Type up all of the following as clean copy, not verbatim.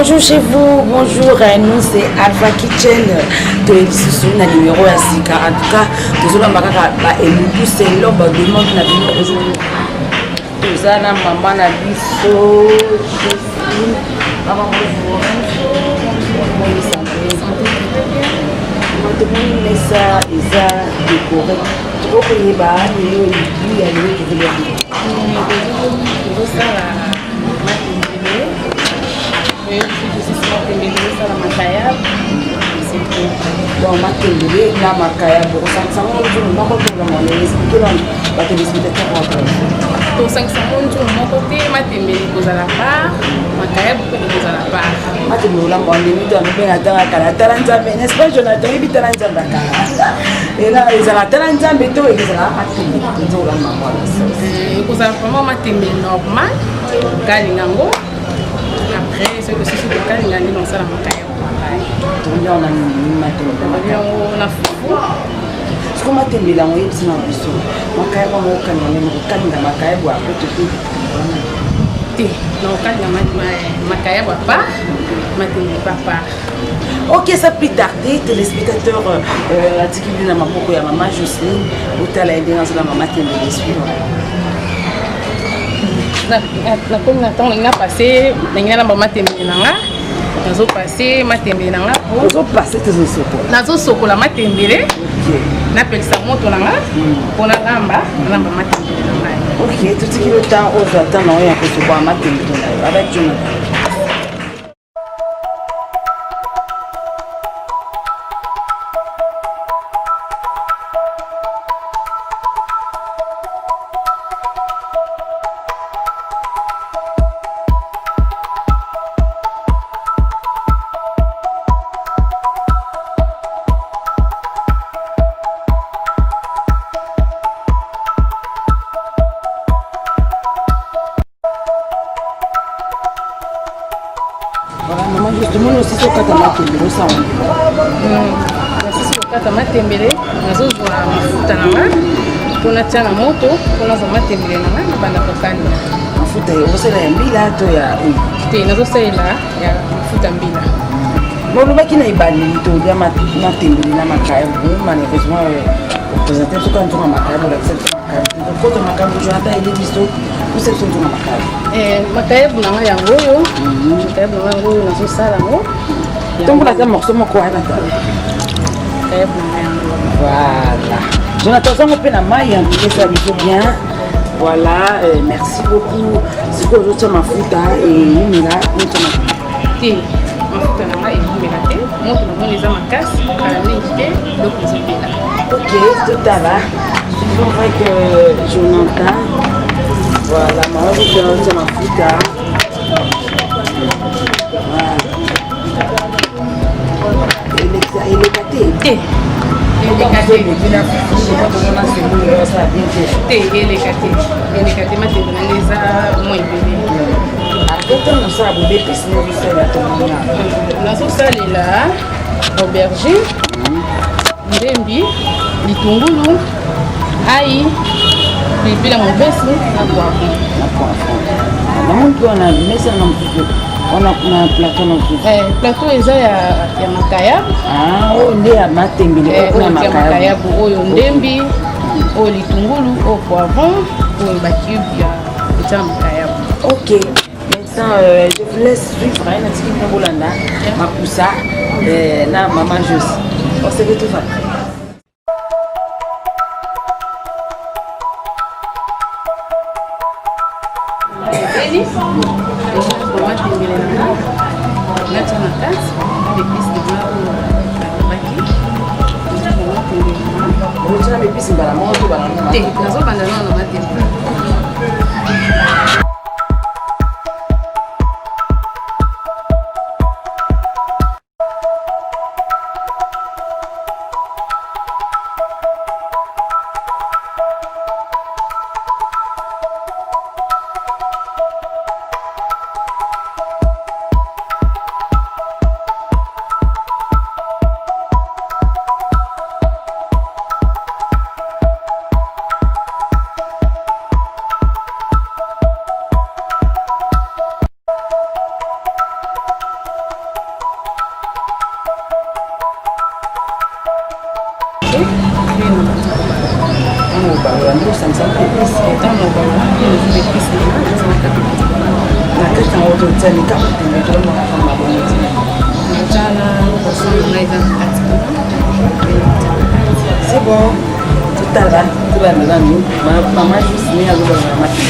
Bonjour chez vous, bonjour, nous c'est Alpha Kitchen de le numéro à Sika. En tout cas, nous avons c'est l'homme de monde qui a vu aujourd'hui. Nous avons maman na biso, maman ça est décoré. Tu peux payer bas, il y a lui qui veut donc matembele na makaya pour 500 jours na côté de mon expliquer là ba te expliquer pour 500 jours mon côté matembele kozala part makaya beaucoup kozala part matembele la monde mi to na benga tanga kala tala nzambe n'est-ce pas Jonathan ibi tala nzambe kala et là ils ala tala nzambe to ezala matembele to la maman kozala vraiment matembele normal kalingango après ce que c'est le kalingango dans ça la makaya on a matembele na fufu siko matembele ngo yebisi na biso makaya ba mo kanene mo kalinga makaya bwa kote te no kalinga makaya bwa pa matembele papa. Ok, ça plus tarder, téléspectateurs, l'article de ma poko ya maman Jocelyne, ou t'as la aidé dans la maman tembele suivre. Na comme na temps na passé, na maman tembele nanga. Nazo passé matembele nanga pour nazo passé tezo soko nazo soko la matembele na pelisa moto nanga pona lamba matembele nanga. Ok, tout ce qui le temps aux attendants ya ko soko matembele nanga avec Jonathan. matembele nazozwa mafuta nanga mpona tia na moto mpona za matembele nanga na banda kokani mafuta osala ya mbila to ya te nazosalela ya mafuta mbila bolobaki na ebandeli tolia matembele na makaya malheureusement représente soka ntonga makaya bolakisa kota makaya Jonathan ele biso osekisa ntonga makaya makayebu nanga yango oyo makayebu nanga yango oyo nazosala yango tombola ta morceau moko wana tala voilà. Jonathan, ça m'a maille, en tout cas, ça dit bien. Voilà, merci beaucoup. C'est quoi l'autre mafuta et il est là, l'autre mafuta. Ti, mafuta nanga et il est là. Moi, tout le monde les a ma casse, à la main, donc ils sont là. Ok, tout à l'heure. Je vois que Jonathan. Voilà, maman, je vais l'autre mafuta. Voilà. Il est gâté. elekate matembele nanga eza mwa ebele nazosalela aubergine ndembi litungulu ai pilipili ya mobesi na poivron on a plateau non plus. Plateau eza ya makaya. Ah, o nde ya matembele na makaya oyo ndembi, o litungulu, o poivron, o bakube ya eta makaya. OK. Maintenant je vous laisse suivre na tiki na bolanda makusa na maman Josie. On se retrouve après. Nazobanda nano na matembele. obalola nde osangisaka épice ntango obalola épice na kati yango totia likama tembe tolomaka mabongo Jana, c'est bon. Tout à l'heure, tu vas me donner. Maman, juste mis à l'eau dans la machine.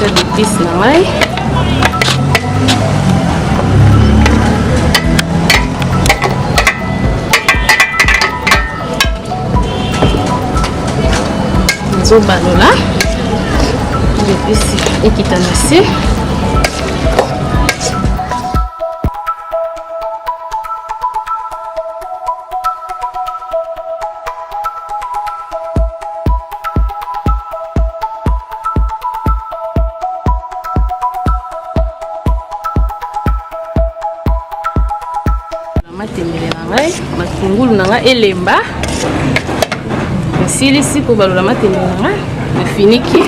D'épices na mai nzobalola d'épices ekita na se matembele na ngai matungulu na ngai elemba esilisi kobalola matembele na ngai efiniki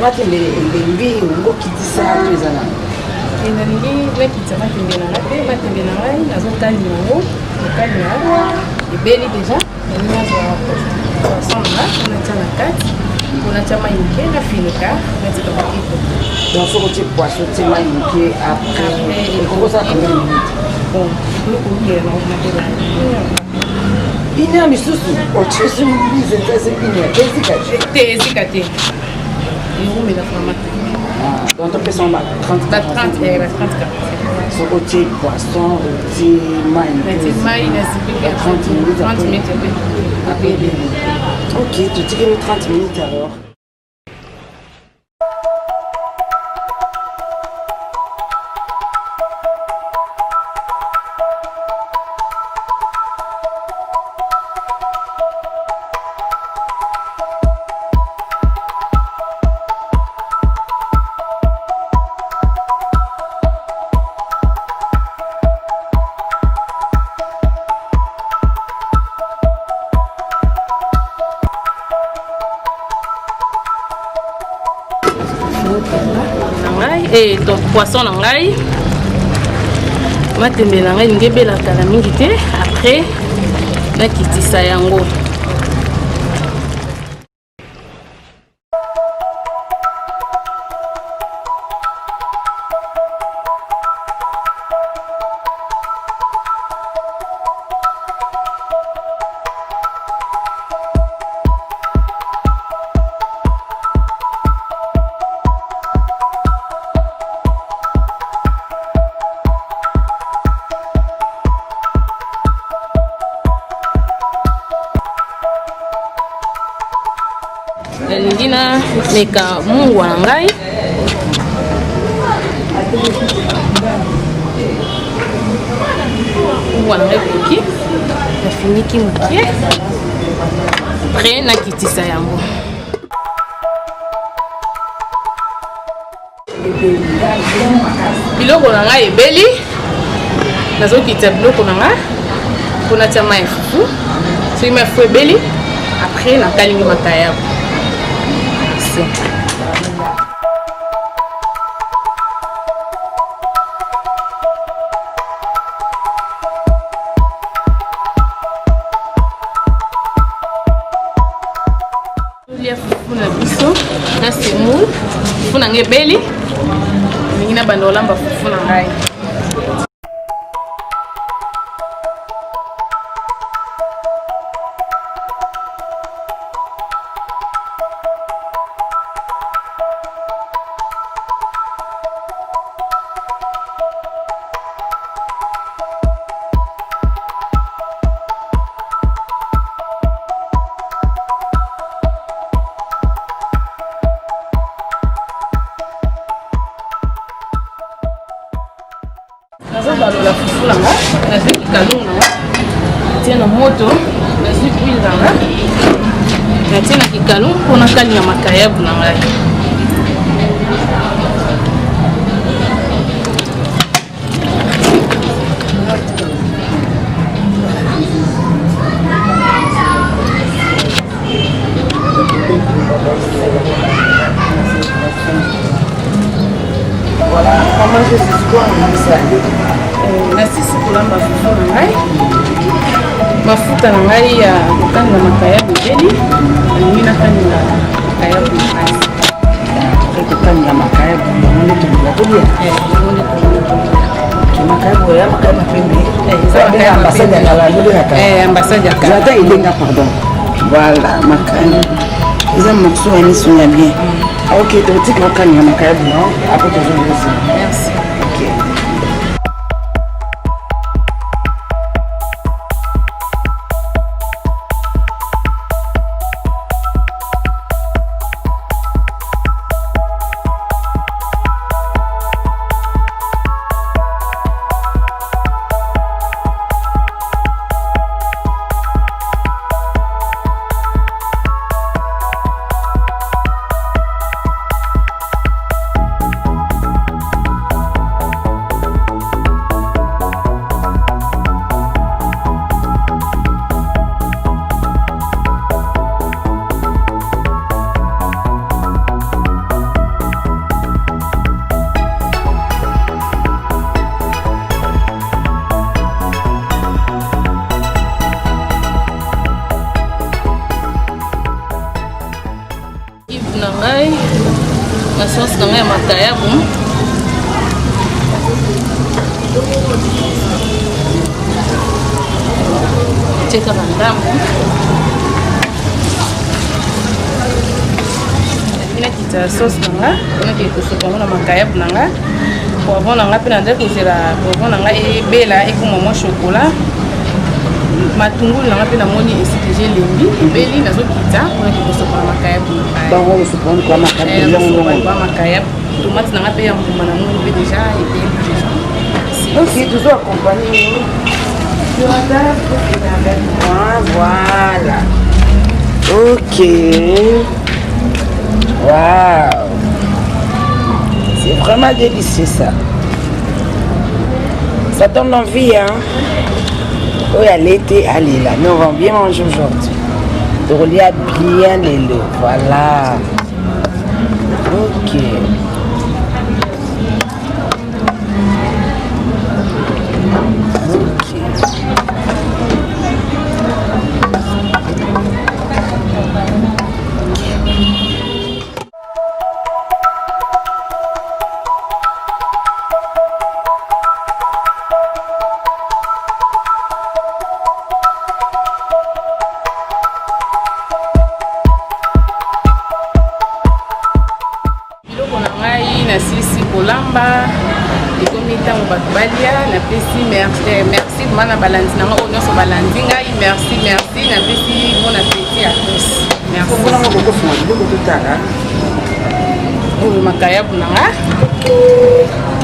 matembele elembi ngokitisa to ezala nalingi nakitisa matembele na ngai mpe matembele na ngai nazokalinga yango okalinga ebeli deja nalingi nazwa poisson na ngai natia na kati natia mai moke nafinika natika bakito donc soki otie poisson otie mai moke après ekokosala combien de minutes bon une heure misusu otie somise eza une heure ezika te eumela vraiment donc topesa ngo ba 30 soki otie poisson otie mai mai nazipika 30 minutes ok totikeli 30 minutes alors et donc poisson na ngai matembele na ngai lingi ebelaka na mingi te après nakitisa yango nalingi nameka mungwa na ngai mungwa na ngai koki nafiniki moke après nakitisa yango biloko na ngai ebeli nazokitisa biloko na ngai mpo natia mai ya fufu soki mai ya fufu ebeli après nakalingi makayabo olia fufu na biso na semoule fufu na ngai ebeli ndenge na banda olamba fufu na ngai nazobalola fufu nanga nazwi kikalungu nanga natie na moto nazwi huile nanga natie na kikalungu mpona kalinga makayabu na ngai Voilà, comment je suis quoi nasisi kolamba fufu na ngai mafuta na ngai ya kokanga makayabu ebeli alingi nakanga makayabu makasi kokanga makayabu yango toloba kolia makayabu ya makayabu pembe ambassade ya kala ambassade ya kala ata elenga pardon voilà makayabu eza morceau ya miso ya bien ok tokotika kokanga makayabu no apres tozoyosi merci na ngai na sauce na ngai ya makayabu tie kaka ndambo nakita sauce na nga nakei kosopa yango na makayabu na nga poivron na nga mpe na nde kozela poivron na nga ebela ekoma mwa chokolat matungulu nanga mpe namoni esitege elembi ebeli nazokita mpona kosopa na makayabu makayabu tomate nanga mpe ya mbuma namoni mpe deja ebeli deja ok toujours accompagné sur la table voilà ok waouh c'est vraiment délicieux ça donne envie hein. Oh, il y a l'été, allez là, mais on va bien manger aujourd'hui. Donc, il y a bien les lots, voilà. Ok. nasisi kolamba ekomi ntango bato balia napesi merci mana balandi nanga oyo nyonso balandi ngai merci napesi mon appétit ya tous oyo makayabu nanga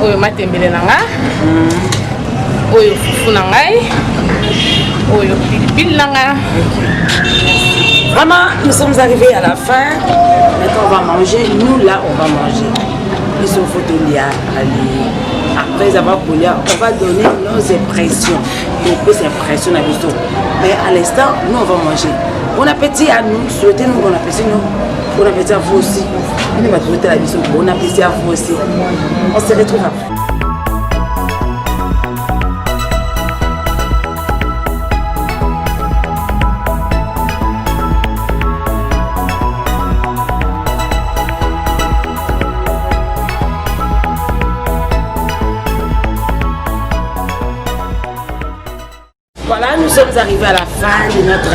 oyo matembele nanga oyo fufu na ngai oyo pilipili nanga. Vraiment, nous sommes arrivés à la fin. Maintenant, on va manger. Nous, là, on va manger. Ils sont photolia. Après avoir collé, on va donner nos impressions. Donc, ces impressions, mais à l'instant, nous, on va manger. Bon appétit à nous. Souhaitez-nous bon appétit. Bon appétit à vous aussi. Bon appétit à vous aussi. On se retrouve après. Voilà, nous sommes arrivés à la fin de notre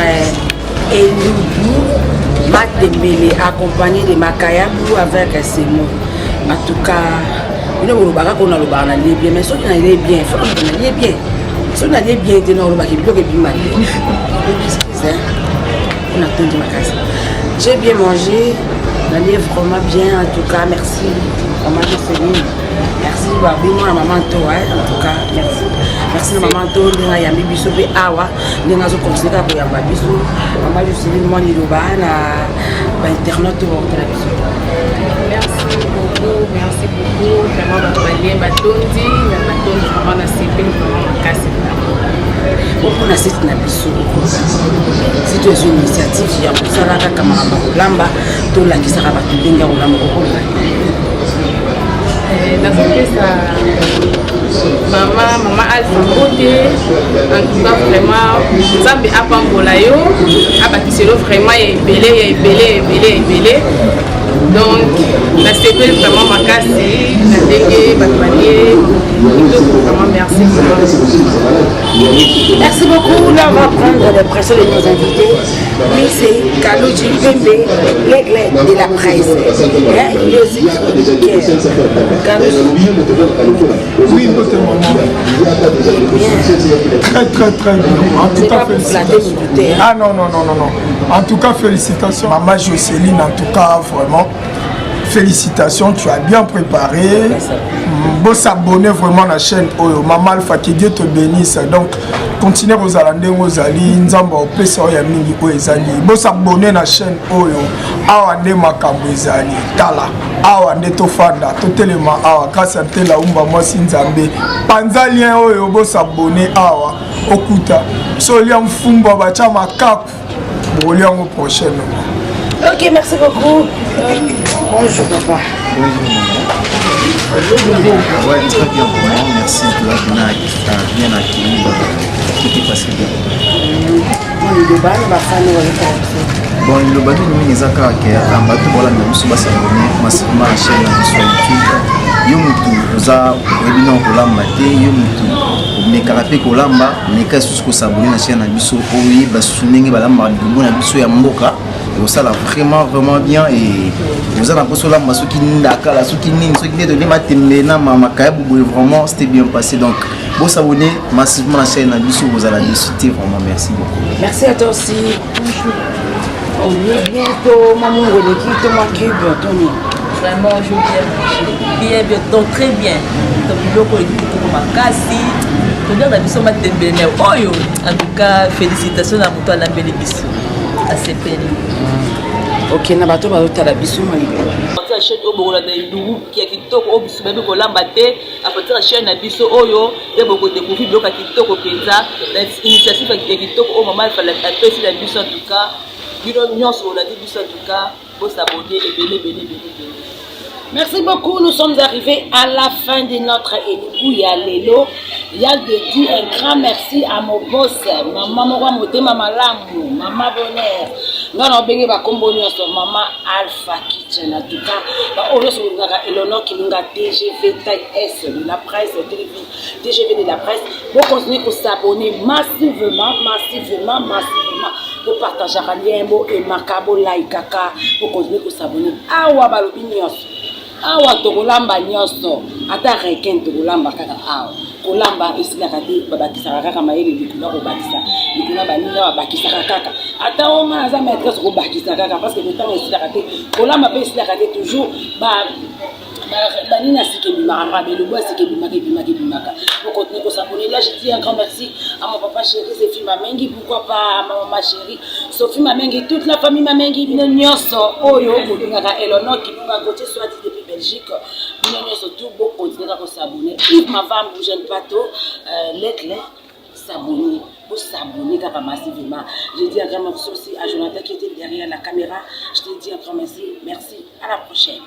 Eloubou Matembele, accompagné de Makayabu avec ses mots. En tout cas, nous avons bien, mais si on allait bien, il faut qu'on allait bien. Si on allait bien, on attend de ma case. J'ai bien mangé, on allait vraiment bien, en tout cas, merci. Maman Joseline, merci Babi, moi, maman Toa, en tout cas, merci. Merci à maman Toa, nous avons mis biso be awa, nous avons continué à faire biso. Maman Joseline, moi, nous avons internet. Merci beaucoup. merci beaucoup. Vraiment, votre lien, batondi, vraiment, na CP, vraiment, ma casse. On a cette nabiso. C'est une initiative qui a pour ça, la camarade Lamba, tout la qui sera battu bien au Lamba. Dans ce cas, ça. Maman Alpha Beauté, en tout cas vraiment, Nzambe apambola yo, abakiselo vraiment belé. Donc, la CP vraiment makasi, la dégué, batouanier, vraiment merci. Merci beaucoup. Là, on va prendre l'impression de nos invités. Lui, c'est Kalouchi Pembe, l'aigle de la presse. Oui, notre maman. Très bien. En tout cas, félicitations. Ah non. En tout cas, félicitations. Maman Jocelyne, en tout cas, vraiment. Félicitations, tu as bien préparé. Bon s'abonner vraiment à la chaîne Oyo. Maman Alpha, que Dieu te bénisse. Donc, continuez aux alandais, aux alliés. Nzamba, au PSO, Yamini, Oezali. Bon s'abonner à la chaîne Oyo. Awande Makambo Ezali. Tala. Awande Tofanda. Totelema Awa. Kasante la Umba Mwasi Nzambe. Panzalien Oyo. Bon s'abonner Awa. Okuta. Soliam Fumba Bachama Kap. Bon, liang au prochain. Ok, merci beaucoup. Bonjour papa. Ouais, très bien pour moi. Merci de la bien accueilli. Tout est passé bien. Bon, le bateau nous les a caractères. Un bateau voilà nous sommes s'abonner massivement à la chaîne de YouTube. Yomutu nous a réuni en Colamba. Yomutu mais carapé Colamba mais qu'à ce que s'abonner à la chaîne Abisso. Oui, basuningi balamba du Abisso ya Mboka. Ça là vraiment bien et vous avez l'impression là ceux qui n'aka là ceux qui de l'ematemena vraiment c'était bien passé donc vous s'abonner massivement à la chaîne Abisso vous allez discuter vraiment merci beaucoup. Merci à toi aussi. On est bientôt maman Weneki Thomas Cube Tony. Vraiment je bien donc très bien donc biloko ekiko makasi todanga biso matembele oyo en tout cas félicitations na moto alambeli biso. Ok, na bato bazotala biso malibela. La chaîne obokola na ilungu qui est kitoko obiso babi kolamba te à partir de chaîne na biso oyo te boko découvrir biloko kitoko penza na initiative ya kitoko o maman fala apesi na biso en tout cas bino nyonso on a dit biso en tout cas pour s'abonner et belé. Merci beaucoup, nous sommes arrivés à la fin de notre Elibouya Lelo. Il y a de dire un grand merci à mon boss, maman Mora Motema Malamu, maman Bonheur. Nous avons béni ma comboni sur maman Alpha Kitchen. En tout cas, aujourd'hui nous avons Eleonore qui nous a TGV Taille S de la presse, TGV de la presse. Vous continuez à s'abonner massivement. Vous partagez un lien et Makabo Laikaka. Vous continuez à s'abonner. Awa Balobinios. Awa tokolamba nyonso ata requin tokolamba kaka awa kolamba esilaka te babakisaka kaka mayele likuna kobakisa likuna baninga babakisaka kaka ata oma aza maîtresse kobakisa kaka parce que ntango esilaka te kolamba mpe esilaka te toujours banina sikebimaka belobo sikebimaka pour continuer à s'abonner. Là je dis un grand merci à mon papa chéri Sophie Mamengi, pourquoi pas à ma maman chérie Sophie Mamengi, toute la famille Mamengi bino nyonso oyo kolingaka Eleonore qui peut côté soit depuis Belgique bino nyonso tout beau continuer à s'abonner. Yves Mavam Bougène Pato l'éclair s'abonner pour s'abonner massivement. Je dis un grand merci aussi à Jonathan qui était derrière la caméra. Je te dis un grand merci. À la prochaine.